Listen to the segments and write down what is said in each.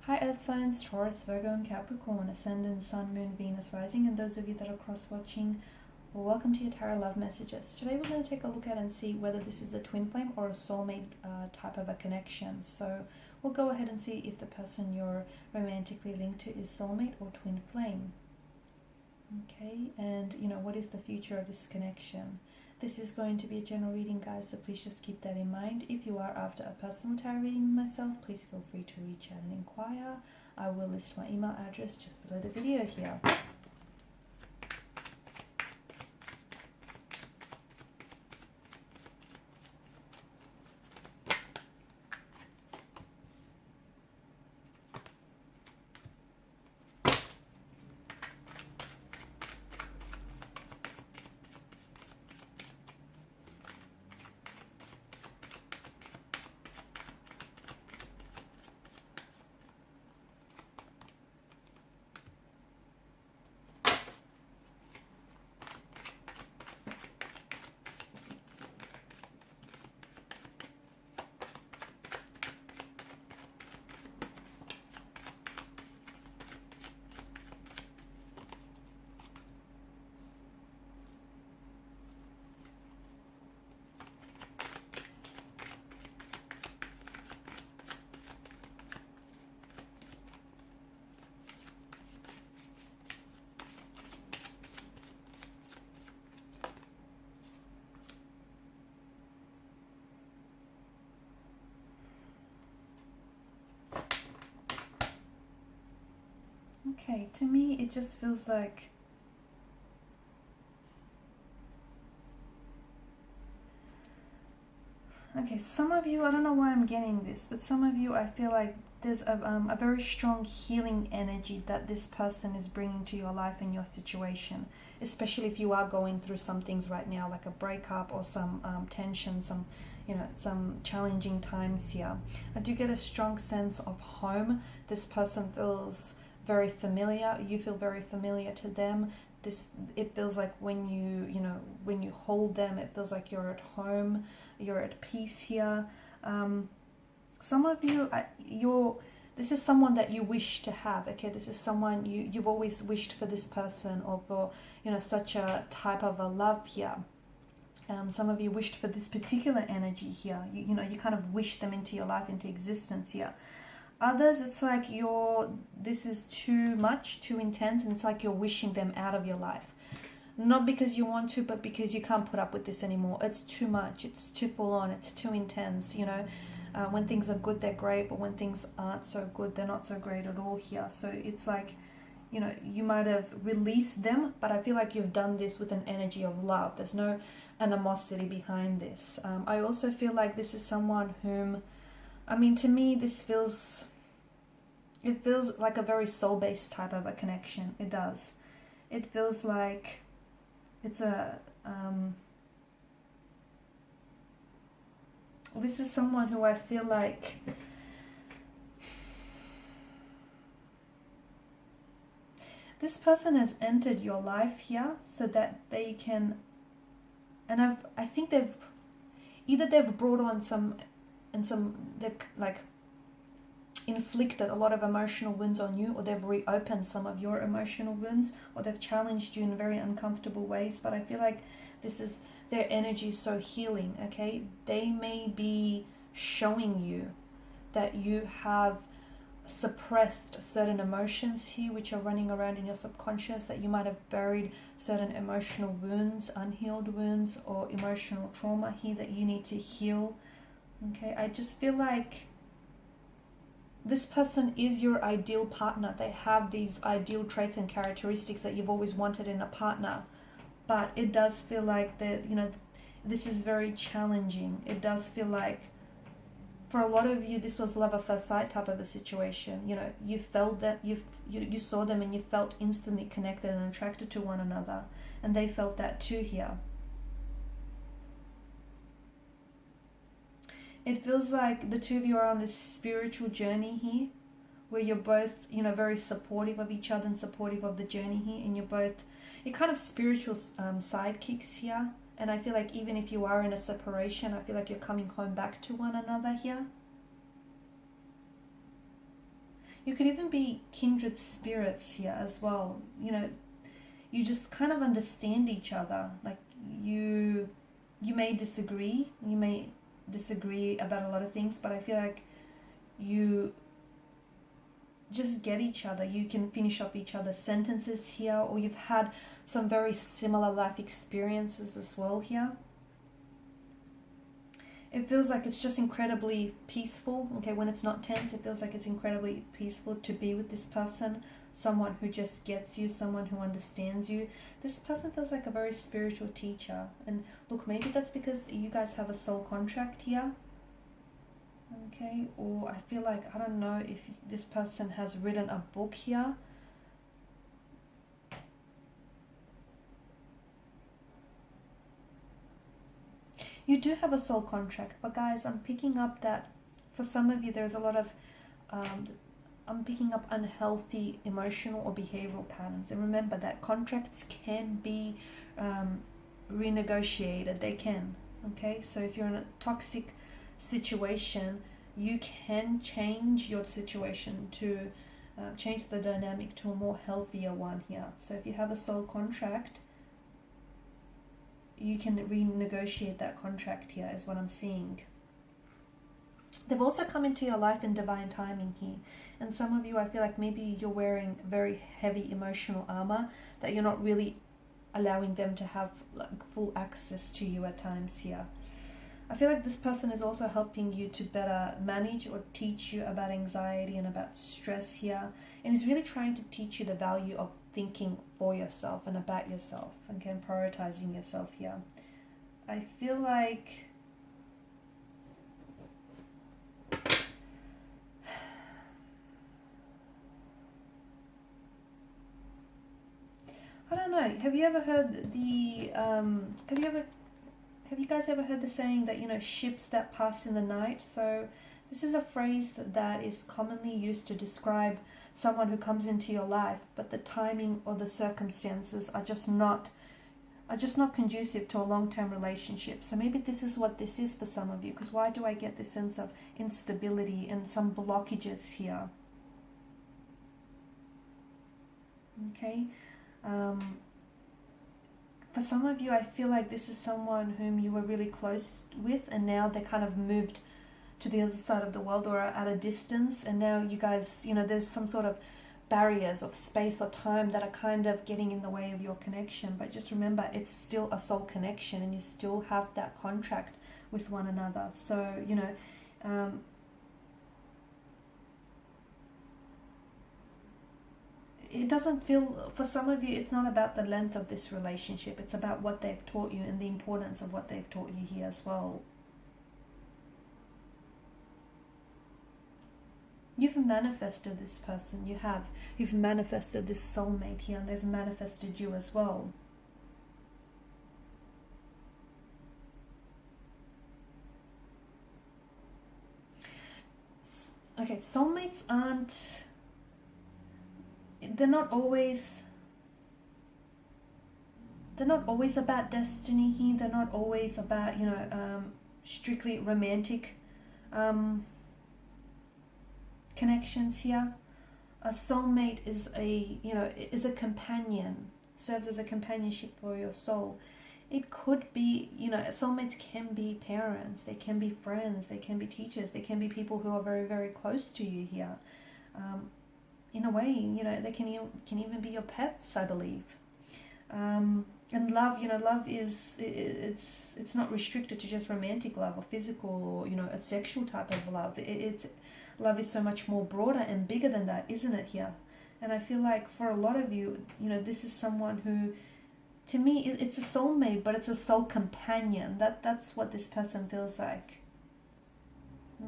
Hi Earth signs, Taurus, Virgo and Capricorn, Ascendant, Sun, Moon, Venus, Rising, and those of you that are cross-watching, welcome to your Tarot Love Messages. Today we're going to take a look at and see whether this is a twin flame or a soulmate type of a connection. So we'll go ahead and see if the person you're romantically linked to is soulmate or twin flame. Okay, and what is the future of this connection? This is going to be a general reading, guys, so please just keep that in mind. If you are after a personal tarot reading with myself, please feel free to reach out and inquire. I will list my email address just below the video here. Okay, to me it just feels like some of you, I don't know why I'm getting this, but some of you, I feel like there's a very strong healing energy that this person is bringing to your life and your situation, especially if you are going through some things right now, like a breakup or some tension, some challenging times here. I do get a strong sense of home. This person feels very familiar. You feel very familiar to them. It feels like when you hold them, it feels like you're at home, you're at peace here. Some of you, this is someone that you wish to have. Okay, this is someone you've always wished for this person, or for such a type of a love here. Some of you wished for this particular energy here. You kind of wish them into your life, into existence here. Others, it's like this is too much, too intense, and it's like you're wishing them out of your life. Not because you want to, but because you can't put up with this anymore. It's too much, it's too full on, it's too intense, When things are good, they're great, but when things aren't so good, they're not so great at all here. So it's like, you might have released them, but I feel like you've done this with an energy of love. There's no animosity behind this. I also feel like this is someone whom, to me, it feels like a very soul-based type of a connection. It does. It feels like it's this is someone who I feel like this person has entered your life here so that they can, and I think they've brought on they've like inflicted a lot of emotional wounds on you, or they've reopened some of your emotional wounds, or they've challenged you in very uncomfortable ways. But I feel like this is their energy is so healing. Okay, they may be showing you that you have suppressed certain emotions here which are running around in your subconscious, that you might have buried certain emotional wounds, unhealed wounds, or emotional trauma here that you need to heal. Okay, I just feel like this person is your ideal partner. They have these ideal traits and characteristics that you've always wanted in a partner. But it does feel like that, this is very challenging. It does feel like, for a lot of you, this was love at first sight type of a situation. You felt that, you saw them and you felt instantly connected and attracted to one another. And they felt that too here. It feels like the two of you are on this spiritual journey here, where you're both, very supportive of each other and supportive of the journey here, and you're kind of spiritual sidekicks here. And I feel like even if you are in a separation, I feel like you're coming home back to one another here. You could even be kindred spirits here as well. You know, you just kind of understand each other. Like you may disagree. You may disagree about a lot of things, but I feel like you just get each other. You can finish up each other's sentences here, or you've had some very similar life experiences as well here. It feels like it's just incredibly peaceful. Okay, when it's not tense, it feels like it's incredibly peaceful to be with this person. Someone who just gets you, someone who understands you. This person feels like a very spiritual teacher. And look, maybe that's because you guys have a soul contract here. Okay, or I feel like, I don't know if this person has written a book here. You do have a soul contract, but guys, I'm picking up that for some of you there's a lot of I'm picking up unhealthy emotional or behavioral patterns. And remember that contracts can be renegotiated. They can. Okay, so if you're in a toxic situation, you can change your situation to change the dynamic to a more healthier one here. So if you have a soul contract, you can renegotiate that contract here, is what I'm seeing. They've also come into your life in divine timing here. And some of you, I feel like maybe you're wearing very heavy emotional armor that you're not really allowing them to have like full access to you at times here. I feel like this person is also helping you to better manage or teach you about anxiety and about stress here. And is really trying to teach you the value of thinking for yourself and about yourself, okay, and prioritizing yourself here. I feel like I don't know, have you ever heard the have you guys ever heard the saying that, you know, ships that pass in the night? So this is a phrase that is commonly used to describe someone who comes into your life, but the timing or the circumstances are just not conducive to a long-term relationship. So maybe this is what this is for some of you, because why do I get this sense of instability and some blockages here? Okay. For some of you, I feel like this is someone whom you were really close with, and now they kind of moved to the other side of the world or are at a distance, and now you guys, you know, there's some sort of barriers of space or time that are kind of getting in the way of your connection. But just remember, it's still a soul connection and you still have that contract with one another. So, you know, it doesn't feel, for some of you, it's not about the length of this relationship. It's about what they've taught you and the importance of what they've taught you here as well. You've manifested this person. You have. You've manifested this soulmate here, and they've manifested you as well. Okay, soulmates aren't, they're not always about destiny here. They're not always about, you know, strictly romantic connections here. A soulmate is a companion, serves as a companionship for your soul. It could be, you know, soulmates can be parents, they can be friends, they can be teachers, they can be people who are very, very close to you here. In a way, you know, they can even be your pets, I believe. And love, you know, love is, it's not restricted to just romantic love or physical or, you know, a sexual type of love. Love is so much more broader and bigger than that, isn't it here? And I feel like for a lot of you, you know, this is someone who, to me, it's a soulmate, but it's a soul companion. That's what this person feels like.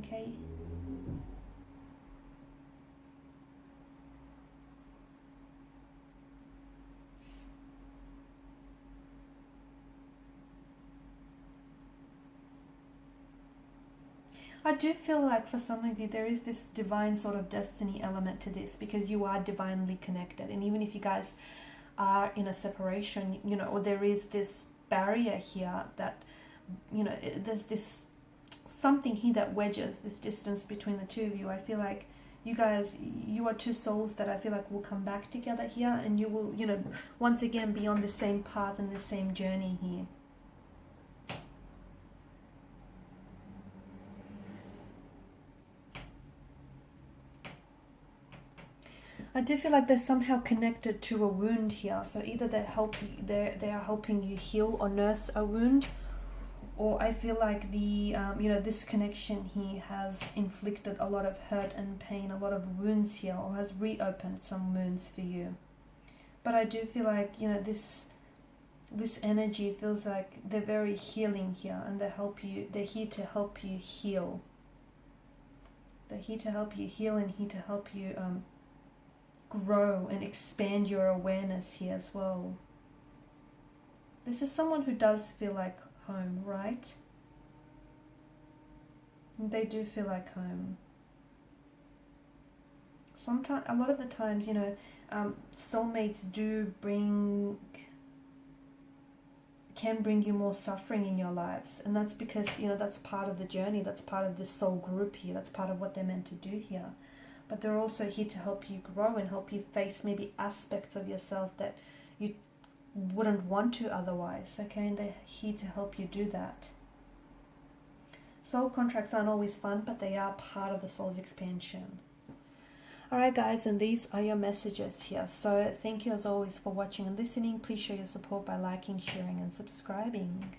Okay? I do feel like for some of you there is this divine sort of destiny element to this, because you are divinely connected. And even if you guys are in a separation, you know, or there is this barrier here that, you know, there's this something here that wedges this distance between the two of you. I feel like you guys, you are two souls that I feel like will come back together here, and you will, you know, once again be on the same path and the same journey here. I do feel like they're somehow connected to a wound here. So either they are helping you heal or nurse a wound, or I feel like the you know, this connection here has inflicted a lot of hurt and pain, a lot of wounds here, or has reopened some wounds for you. But I do feel like, you know, this energy feels like they're very healing here, and they're here to help you heal. They're here to help you heal, and here to help you grow and expand your awareness here as well. This is someone who does feel like home, right? They do feel like home. Sometimes, a lot of the times, you know, soulmates can bring you more suffering in your lives, and that's because, you know, that's part of the journey, that's part of this soul group here, that's part of what they're meant to do here. But they're also here to help you grow and help you face maybe aspects of yourself that you wouldn't want to otherwise, okay? And they're here to help you do that. Soul contracts aren't always fun, but they are part of the soul's expansion. Alright guys, and these are your messages here. So thank you as always for watching and listening. Please show your support by liking, sharing and subscribing.